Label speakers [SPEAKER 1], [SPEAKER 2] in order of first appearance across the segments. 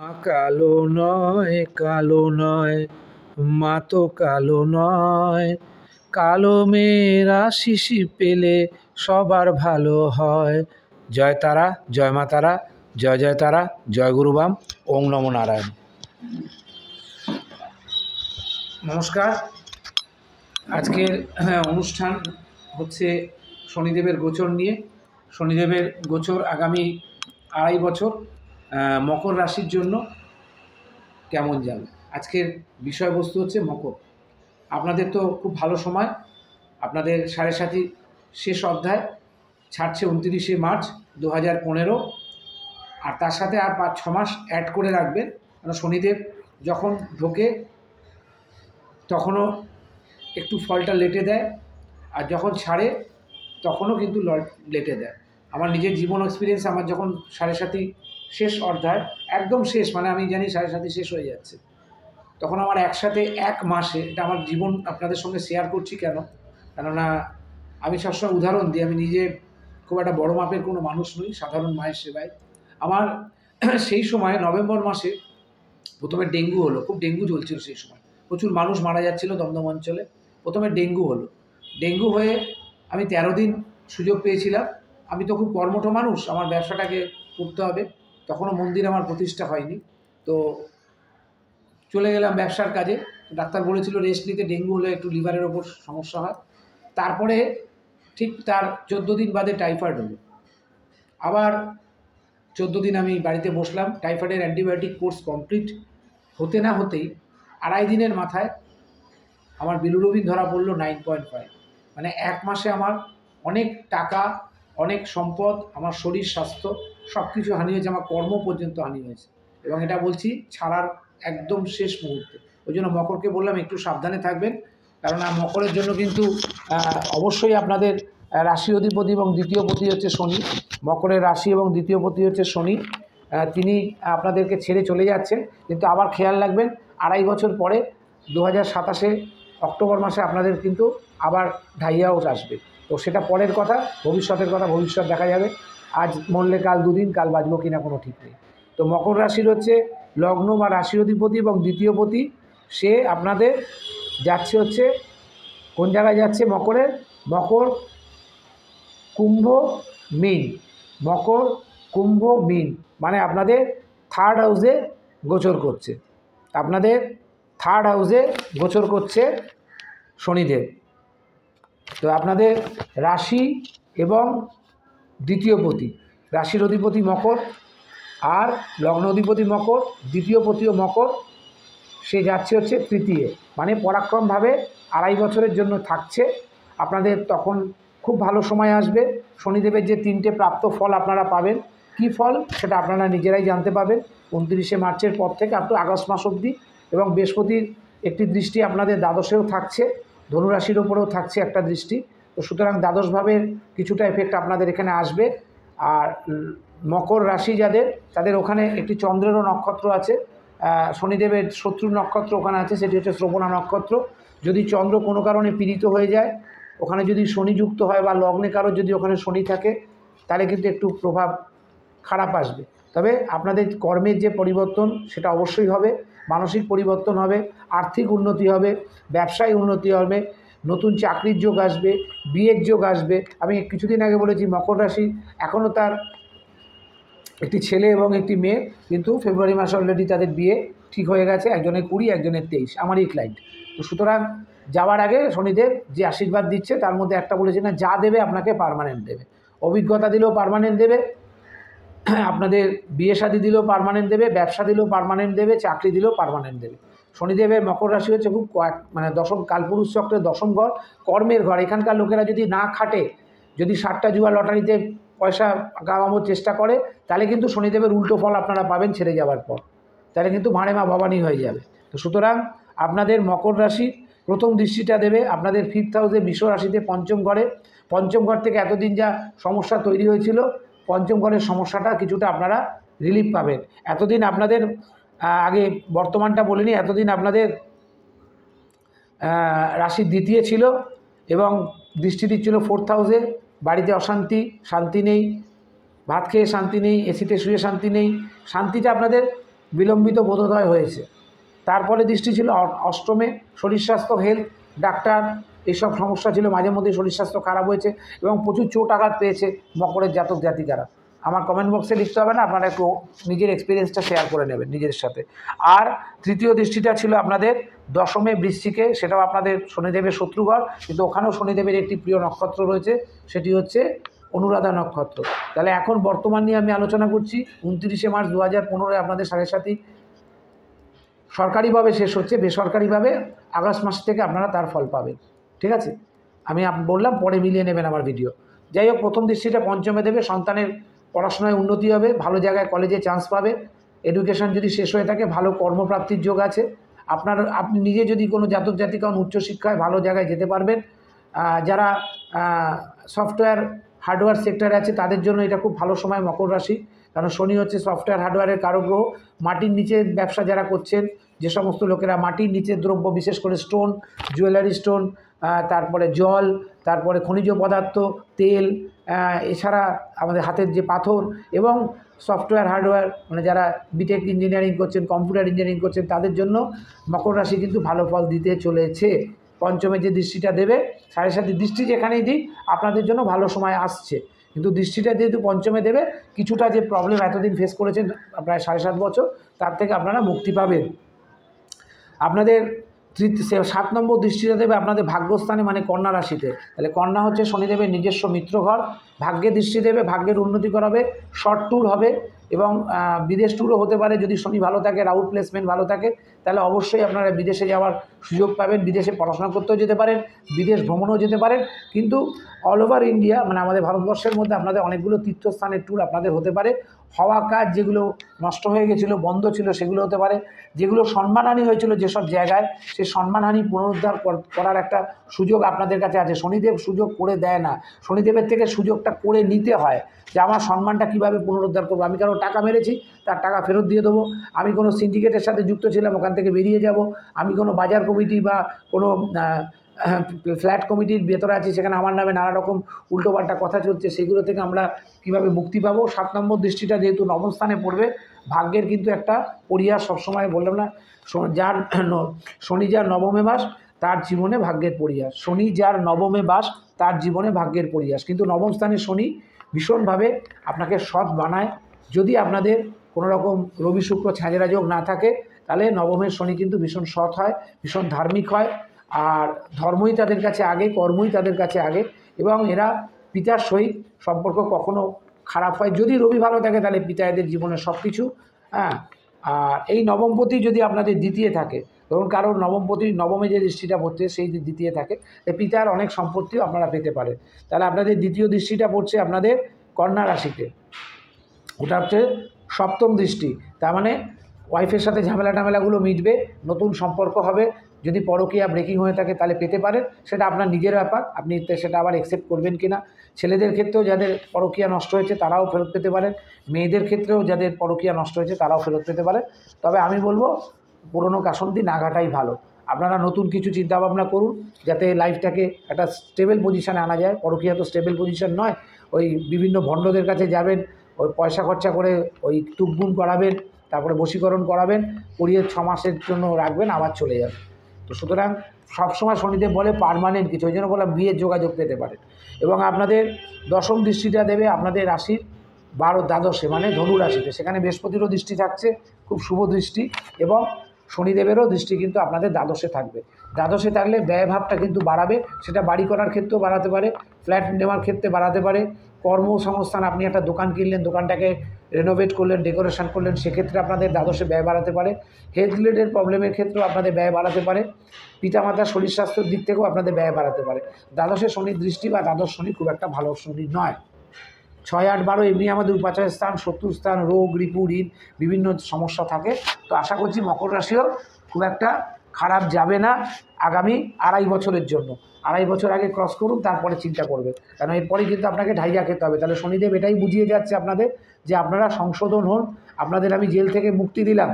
[SPEAKER 1] কালো নয়, কালো নয়, মা তো কালো নয়। কালো মেয়েরা শিশি পেলে সবার ভালো হয়। জয় তারা, জয় মা তারা, জয় জয় তারা, জয় গুরুবাম, ওং নমো নারায়ণ। নমস্কার। আজকের অনুষ্ঠান হচ্ছে শনিদেবের গোচর নিয়ে। শনিদেবের গোচর আগামী 2.5 বছর মকর রাশির জন্য কেমন যাবে। আজকের বিষয়বস্তু হচ্ছে মকর। আপনাদের তো খুব ভালো সময়, আপনাদের সাড়ে সাথী শেষ অধ্যায় ছাড়ছে 29শে মার্চ 2015। আর তার সাথে আর 5-6 মাস অ্যাড করে রাখবেন, কারণ শনিদেব যখন ঢোকে তখনও একটু ফলটা লেটে দেয়, আর যখন ছাড়ে তখনও কিন্তু লেটে দেয়। আমার নিজের জীবন এক্সপিরিয়েন্স, আমার যখন সাড়ে সাথী শেষ অধ্যায় একদম শেষ, মানে আমি জানি সাড়ে সাথী শেষ হয়ে যাচ্ছে, তখন আমার একসাথে 1 মাসে, এটা আমার জীবন আপনাদের সঙ্গে শেয়ার করছি কেন, কেননা আমি সবসময় উদাহরণ দিই, আমি নিজে খুব একটা বড় মাপের কোনো মানুষ নই, সাধারণ মায়ের সেবায়। আমার সেই সময় নভেম্বর মাসে প্রথমে ডেঙ্গু হলো, খুব ডেঙ্গু চলছিল সেই সময়, প্রচুর মানুষ মারা যাচ্ছিল দমদম অঞ্চলে। প্রথমে ডেঙ্গু হলো, ডেঙ্গু হয়ে আমি 13 দিন সুযোগ পেয়েছিলাম। আমি তো খুব কর্মঠ মানুষ, আমার ব্যবসাটাকে করতে হবে, তখনও মন্দির আমার প্রতিষ্ঠা হয়নি, তো চলে গেলাম ব্যবসার কাজে। ডাক্তার বলেছিল রেস্ট নিতে, ডেঙ্গু হলে একটু লিভারের ওপর সমস্যা হয়। তারপরে ঠিক তার 14 দিন বাদে টাইফয়েড হলো। আবার 14 দিন আমি বাড়িতে বসলাম, টাইফয়েডের অ্যান্টিবায়োটিক কোর্স কমপ্লিট হতে না হতেই 2.5 দিনের মাথায় আমার বিলিরুবিন ধরা পড়লো 9.5। মানে 1 মাসে আমার অনেক টাকা, অনেক সম্পদ, আমার শরীর স্বাস্থ্য সব কিছু হানি হয়েছে, আমার কর্ম পর্যন্ত হানি হয়েছে, এবং এটা বলছি ছাড়ার একদম শেষ মুহূর্তে। ওই জন্য মকরকে বললাম একটু সাবধানে থাকবেন, কারণ মকরের জন্য কিন্তু অবশ্যই আপনাদের রাশি অধিপতি এবং দ্বিতীয় পতি হচ্ছে শনি। মকরের রাশি এবং দ্বিতীয় পতি হচ্ছে শনি, তিনি আপনাদেরকে ছেড়ে চলে যাচ্ছেন, কিন্তু আবার খেয়াল রাখবেন 2.5 বছর পরে 2027 অক্টোবর মাসে আপনাদের কিন্তু আবার ঢাইয়াও আসবে। তো সেটা পরের কথা, ভবিষ্যতের কথা ভবিষ্যৎ দেখা যাবে। আজ মরলে কাল দুদিন, কাল বাঁচবো কিনা কোনো ঠিক নেই। তো মকর রাশির হচ্ছে লগ্ন বা রাশি অধিপতি এবং দ্বিতীয় পতি, সে আপনাদের যাচ্ছে হচ্ছে কোন জায়গায় যাচ্ছে মকরের, মকর কুম্ভ মীন, মকর কুম্ভ মীন, মানে আপনাদের 3rd হাউসে গোচর করছে, আপনাদের 3rd হাউসে গোচর করছে শনিদেব। তো আপনাদের রাশি এবং দ্বিতীয় পতি, রাশির অধিপতি মকর আর লগ্ন অধিপতি মকর, দ্বিতীয় পতিও মকর, সে যাচ্ছে হচ্ছে তৃতীয়, মানে পরাক্রমভাবে 2.5 বছরের জন্য থাকছে। আপনাদের তখন খুব ভালো সময় আসবে। শনিদেবের যে 3টে প্রাপ্ত ফল আপনারা পাবেন, কি ফল সেটা আপনারা নিজেরাই জানতে পাবেন 29শে মার্চের পর থেকে আপ টু আগস্ট মাস অবধি। এবং বৃহস্পতির একটি দৃষ্টি আপনাদের দ্বাদশেও থাকছে, ধনুরাশির ওপরেও থাকছে একটা দৃষ্টি। তো সুতরাং দ্বাদশভাবের কিছুটা এফেক্ট আপনাদের এখানে আসবে। আর মকর রাশি যাদের, তাদের ওখানে একটি চন্দ্রেরও নক্ষত্র আছে, শনিদেবের শত্রু নক্ষত্র ওখানে আছে, সেটি হচ্ছে শ্রবণা নক্ষত্র। যদি চন্দ্র কোনো কারণে পীড়িত হয়ে যায়, ওখানে যদি শনি যুক্ত হয় বা লগ্নে কারো যদি ওখানে শনি থাকে, তাহলে কিন্তু একটু প্রভাব খারাপ আসবে। তবে আপনাদের কর্মের যে পরিবর্তন সেটা অবশ্যই হবে, মানসিক পরিবর্তন হবে, আর্থিক উন্নতি হবে, ব্যবসায় উন্নতি হবে, নতুন চাকরির যোগ আসবে, বিয়ের যোগ আসবে। আমি কিছুদিন আগে বলেছি মকর রাশি এখনও তার একটি ছেলে এবং একটি মেয়ে, কিন্তু ফেব্রুয়ারি মাসে অলরেডি তাদের বিয়ে ঠিক হয়ে গেছে, একজনের 20, একজনের 23, আমারই ক্লায়েন্ট। তো সুতরাং যাওয়ার আগে শনিদেব যে আশীর্বাদ দিচ্ছে তার মধ্যে একটা বলেছে না, যা দেবে আপনাকে পার্মানেন্ট দেবে, অভিজ্ঞতা দিলেও পার্মানেন্ট দেবে, আপনাদের বিয়ে শাদী দিলেও পার্মানেন্ট দেবে, ব্যবসা দিলেও পার্মানেন্ট দেবে, চাকরি দিলেও পার্মানেন্ট দেবে। শনিদেবের মকর রাশি হচ্ছে খুব মানে দশম কালপুরুষ চক্রের দশম ঘর, কর্মের ঘর। এখানকার লোকেরা যদি না খাটে, যদি 60টা জুয়া লটারিতে পয়সা কামানোর চেষ্টা করে, তাহলে কিন্তু শনিদেবের উল্টো ফল আপনারা পাবেন ছেড়ে যাওয়ার পর, তাহলে কিন্তু ভাঁড়ে মা ভবানী হয়ে যাবে। তো সুতরাং আপনাদের মকর রাশি প্রথম দৃষ্টিটা দেবে আপনাদের 5th হাউসে, বৃষ রাশিতে পঞ্চম ঘরে। পঞ্চম ঘর থেকে এতদিন যা সমস্যা তৈরি হয়েছিল, পঞ্চম ঘরের সমস্যাটা কিছুটা আপনারা রিলিফ পাবেন। এতদিন আপনাদের আগে বর্তমানটা বলিনি, এতদিন আপনাদের রাশির দ্বিতীয় ছিল এবং দৃষ্টি দিচ্ছিল 4th হাউসে। বাড়িতে অশান্তি, শান্তি নেই, ভাত খেয়ে শান্তি নেই, এসিতে শুয়ে শান্তি নেই, শান্তিটা আপনাদের বিলম্বিত বোধোদয় হয়েছে। তারপরে দৃষ্টি ছিল অষ্টমে, শরীর স্বাস্থ্য, হেলথ, ডাক্তার, এইসব সমস্যা ছিল, মাঝে মধ্যে শরীর স্বাস্থ্য খারাপ হয়েছে এবং প্রচুর চোট আঘাত পেয়েছে মকরের জাতক জাতিকারা। আমার কমেন্ট বক্সে লিখতে হবে না, আপনারা একটু নিজের এক্সপিরিয়েন্সটা শেয়ার করে নেবেন নিজের সাথে। আর তৃতীয় দৃষ্টিটা ছিল আপনাদের দশমে, বৃশ্চিকে, সেটাও আপনাদের শনিদেবের শত্রুঘর, কিন্তু ওখানেও শনিদেবের একটি প্রিয় নক্ষত্র রয়েছে, সেটি হচ্ছে অনুরাধা নক্ষত্র। তাহলে এখন বর্তমান নিয়ে আমি আলোচনা করছি। 29শে মার্চ 2015 আপনাদের 7.5 সরকারিভাবে শেষ হচ্ছে, বেসরকারিভাবে আগস্ট মাস থেকে আপনারা তার ফল পাবেন। ঠিক আছে, আমি বললাম, পরে মিলিয়ে নেবেন আমার ভিডিও। যাই হোক, প্রথম দৃষ্টিটা পঞ্চমে দেবে, সন্তানের পড়াশোনায় উন্নতি হবে, ভালো জায়গায় কলেজে চান্স পাবে, এডুকেশন যদি শেষ হয়ে থাকে ভালো কর্মপ্রাপ্তির যোগ আছে। আপনি নিজে যদি কোনো জাতক জাতিকা উচ্চশিক্ষায় ভালো জায়গায় যেতে পারবেন। যারা সফটওয়্যার হার্ডওয়্যার সেক্টরে আছে তাদের জন্য এটা খুব ভালো সময় মকর রাশি, কারণ শনি হচ্ছে সফটওয়্যার হার্ডওয়্যারের কারক গ্রহ। মাটির নিচে ব্যবসা যারা করছেন, যে সমস্ত লোকেরা মাটির নিচের দ্রব্য, বিশেষ করে স্টোন, জুয়েলারি স্টোন, তারপরে জল, তারপরে খনিজ পদার্থ, তেল, এছাড়া আমাদের হাতের যে পাথর এবং সফটওয়্যার হার্ডওয়্যার, মানে যারা বিটেক ইঞ্জিনিয়ারিং করছেন, কম্পিউটার ইঞ্জিনিয়ারিং করছেন, তাদের জন্য মকর রাশি কিন্তু ভালো ফল দিতে চলেছে। পঞ্চমে যে দৃষ্টিটা দেবে, 7.5 দৃষ্টি যেখানেই দিই আপনাদের জন্য ভালো সময় আসছে, কিন্তু দৃষ্টিটা যেহেতু পঞ্চমে দেবে, কিছুটা যে প্রবলেম এতদিন ফেস করেছেন প্রায় 7.5 বছর, তার থেকে আপনারা মুক্তি পাবেন। আপনাদের 7 নম্বর দৃষ্টিটা দেবে আপনাদের ভাগ্যস্থানে, মানে কন্যা রাশিতে। তাহলে কন্যা হচ্ছে শনিদেবের নিজস্ব মিত্রঘর, ভাগ্যে দৃষ্টি দেবে, ভাগ্যের উন্নতি করাবে, শর্ট ট্যুর হবে এবং বিদেশ ট্যুরও হতে পারে। যদি শনি ভালো থাকে, রাউট প্লেসমেন্ট ভালো থাকে, তাহলে অবশ্যই আপনারা বিদেশে যাওয়ার সুযোগ পাবেন, বিদেশে পড়াশোনা করতেও যেতে পারেন, বিদেশ ভ্রমণও যেতে পারেন। কিন্তু অল ওভার ইন্ডিয়া, মানে আমাদের ভারতবর্ষের মধ্যে আপনাদের অনেকগুলো তীর্থস্থানের ট্যুর আপনাদের হতে পারে। হওয়া কাজ যেগুলো নষ্ট হয়ে গেছিলো, বন্ধ ছিল, সেগুলো হতে পারে। যেগুলো সম্মানহানি হয়েছিল যেসব জায়গায়, সেই সম্মানহানি পুনরুদ্ধার করার একটা সুযোগ আপনাদের কাছে আছে। শনিদেব সুযোগ করে দেয় না, শনিদেবের থেকে সুযোগটা করে নিতে হয়, যে আমার সম্মানটা কীভাবে পুনরুদ্ধার করবো। আমি কারো টাকা মেরেছি, তার টাকা ফেরত দিয়ে দেবো। আমি কোনো সিন্ডিকেটের সাথে যুক্ত ছিলাম, ওখান থেকে বেরিয়ে যাব। আমি কোনো বাজার কমিটি বা কোনো ফ্ল্যাট কমিটির ভেতরে আছি, সেখানে আমার নামে নানা রকম উল্টোপাল্টা কথা চলছে, সেগুলো থেকে আমরা কীভাবে মুক্তি পাবো। 7 নম্বর দৃষ্টিটা যেহেতু নবম স্থানে পড়বে, ভাগ্যের কিন্তু একটা পরিহাস, সবসময় বললাম না, যার শনি যার নবমে বাস তার জীবনে ভাগ্যের পরিহাস। শনি যার নবমে বাস তার জীবনে ভাগ্যের পরিহাস। কিন্তু নবম স্থানে শনি ভীষণভাবে আপনাকে সৎ বানায়। যদি আপনাদের কোনো রকম রবি শুক্র ছাঁচেরা যোগ না থাকে, তাহলে নবমের শনি কিন্তু ভীষণ সৎ হয়, ভীষণ ধার্মিক হয়, আর ধর্মই তাদের কাছে আগে, কর্মই তাদের কাছে আগে, এবং এরা পিতার সহিত সম্পর্ক কখনো খারাপ হয়। যদি রবি ভালো থাকে, তাহলে পিতা এদের জীবনের সব কিছু। আর এই নবমপতি যদি আপনাদের দ্বিতীয় থাকে, ধরুন কারোর নবমপতি নবমে যে দৃষ্টিটা পড়ছে সেই দ্বিতীয় থাকে, পিতার অনেক সম্পত্তিও আপনারা পেতে পারেন। তাহলে আপনাদের দ্বিতীয় দৃষ্টিটা পড়ছে আপনাদের কন্যা রাশিতে, ওটা হচ্ছে সপ্তম দৃষ্টি। তার মানে ওয়াইফের সাথে ঝামেলাগুলো মিটবে, নতুন সম্পর্ক হবে। যদি পরকীয়া ব্রেকিং হয়ে থাকে, তাহলে পেতে পারেন, সেটা আপনার নিজের ব্যাপার, আপনি সেটা আবার অ্যাকসেপ্ট করবেন কি না। ছেলেদের ক্ষেত্রেও যাদের পরকীয়া নষ্ট হয়েছে তারাও ফেরত পেতে পারেন, মেয়েদের ক্ষেত্রেও যাদের পরকীয়া নষ্ট হয়েছে তারাও ফেরত পেতে পারেন। তবে আমি বলবো পুরনো কাসন্তি না ঘাটাই ভালো। আপনারা নতুন কিছু চিন্তাভাবনা করুন, যাতে লাইফটাকে একটা স্টেবল পজিশানে আনা যায়। পরকীয়া তো স্টেবল পজিশন নয়, ওই বিভিন্ন ভণ্ডদের কাছে যাবেন, ওই পয়সা খরচা করে ওই তুকগুণ করাবেন, তারপরে বশীকরণ করাবেন, করিয়ে 6 মাসের জন্য রাখবেন, আবার চলে যাবেন। তো সুতরাং সবসময় শনিদেব বলে পার্মানেন্ট কিছু, ওই জন্য বললাম বিয়ের যোগাযোগ পেতে পারে। এবং আপনাদের দশম দৃষ্টিটা দেবে আপনাদের রাশির দ্বাদশে, মানে ধনু রাশিতে, সেখানে বৃহস্পতিরও দৃষ্টি থাকছে, খুব শুভ দৃষ্টি, এবং শনিদেবেরও দৃষ্টি কিন্তু আপনাদের দ্বাদশে থাকবে। দ্বাদশে থাকলে ব্যয়ভাবটা কিন্তু বাড়াবে, সেটা বাড়ি করার ক্ষেত্রেও বাড়াতে পারে, ফ্ল্যাট নেওয়ার ক্ষেত্রে বাড়াতে পারে, কর্মসংস্থান, আপনি একটা দোকান কিনলেন, দোকানটাকে রেনোভেট করলেন, ডেকোরেশন করলেন, সেক্ষেত্রে আপনাদের দ্বাদশে ব্যয় বাড়াতে পারে। হেলথ রিলেটেড প্রবলেমের ক্ষেত্রেও আপনাদের ব্যয় বাড়াতে পারে, পিতামাতার শরীর স্বাস্থ্যের দিক থেকেও আপনাদের ব্যয় বাড়াতে পারে। দ্বাদশে শনির দৃষ্টি বা দ্বাদশ শনি খুব একটা ভালো শনি নয়। 6, 8, 12 এমনি আমাদের উপাচার স্থান, শত্রু স্থান, রোগ, রিপু, ঋণ, বিভিন্ন সমস্যা থাকে। তো আশা করছি মকর রাশিও খুব একটা খারাপ যাবে না আগামী 2.5 বছরের জন্য। 2.5 বছর আগে ক্রস করুন, তারপরে চিন্তা করবে, কারণ এরপরে কিন্তু আপনাকে ঢাইয়া খেতে হবে। তাহলে শনিদেব এটাই বুঝিয়ে যাচ্ছে আপনাদের, যে আপনারা সংশোধন হন। আপনাদের আমি জেল থেকে মুক্তি দিলাম,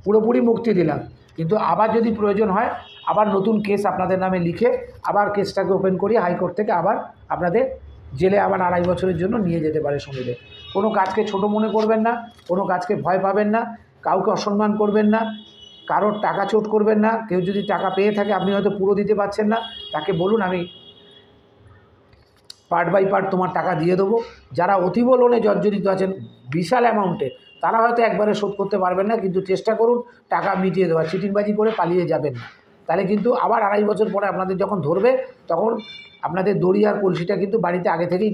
[SPEAKER 1] পুরোপুরি মুক্তি দিলাম, কিন্তু আবার যদি প্রয়োজন হয়, আবার নতুন কেস আপনাদের নামে লিখে আবার কেসটাকে ওপেন করিয়ে হাইকোর্ট থেকে আবার আপনাদের জেলে আবার 2.5 বছরের জন্য নিয়ে যেতে পারে শনিদেব। কোনো কাজকে ছোট মনে করবেন না, কোনো কাজকে ভয় পাবেন না। কাউকে অসম্মান করবেন না, কারোর টাকা চোট করবেন না। কেউ যদি টাকা পেয়ে থাকে, আপনি হয়তো পুরো দিতে পারছেন না, তাকে বলুন আমি পার্ট বাই পার্ট তোমার টাকা দিয়ে দেবো। যারা অতীব লোনে জর্জরিত আছেন বিশাল অ্যামাউন্টে, তারা হয়তো একবারে শোধ করতে পারবেন না, কিন্তু চেষ্টা করুন টাকা মিটিয়ে দেওয়ার। চিটিংবাজি করে পালিয়ে যাবেন না, তাহলে কিন্তু আবার 2.5 বছর পরে আপনাদের যখন ধরবে, তখন আপনাদের দড়ি আর কলসিটা কিন্তু বাড়িতে আগে থেকেই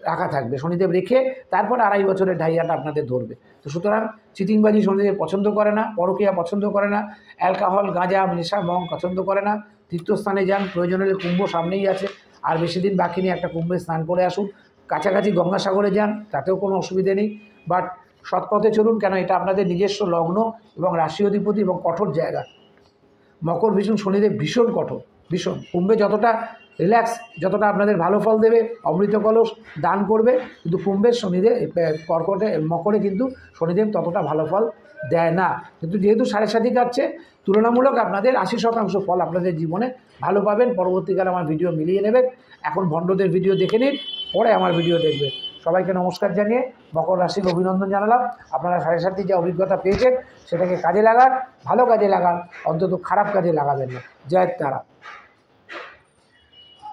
[SPEAKER 1] রাখা থাকবে। শনিদেব রেখে তারপরে 2.5 বছরের ঢাইয়াটা আপনাদের ধরবে। তো সুতরাং চিটিংবাজি শনিদেব পছন্দ করে না, পরকীয়া পছন্দ করে না, অ্যালকোহল, গাঁজা, নেশা, মং পছন্দ করে না। তীর্থস্থানে যান, প্রয়োজন হলে কুম্ভ সামনেই আছে, আর বেশি দিন বাকি নেই, একটা কুম্ভে স্নান করে আসুন। কাছাকাছি গঙ্গাসাগরে যান, তাতেও কোনো অসুবিধে নেই। বাট সৎপথে চলুন, কেন এটা আপনাদের নিজস্ব লগ্ন এবং রাশি অধিপতি এবং কঠোর জায়গা। মকর ভীষণ শনিদেব ভীষণ কঠোর, ভীষণ। কুম্ভে যতটা রিল্যাক্স, যতটা আপনাদের ভালো ফল দেবে, অমৃত কলস দান করবে, কিন্তু কুম্ভের শনিদেব, মকরে কিন্তু শনিদেব ততটা ভালো ফল দেয় না। কিন্তু যেহেতু 7.5 কাটছে, তুলনামূলক আপনাদের 80% ফল আপনাদের জীবনে ভালো পাবেন। পরবর্তীকালে আমার ভিডিও মিলিয়ে নেবেন। এখন ভণ্ডদের ভিডিও দেখে নিন, পরে আমার ভিডিও দেখবেন। সবাইকে নমস্কার জানিয়ে মকর রাশির অভিনন্দন জানালাম। আপনারা 7.5 যে অভিজ্ঞতা পেয়েছেন, সেটাকে কাজে লাগান, ভালো কাজে লাগান, অন্তত খারাপ কাজে লাগাবেন না। জয় তারা।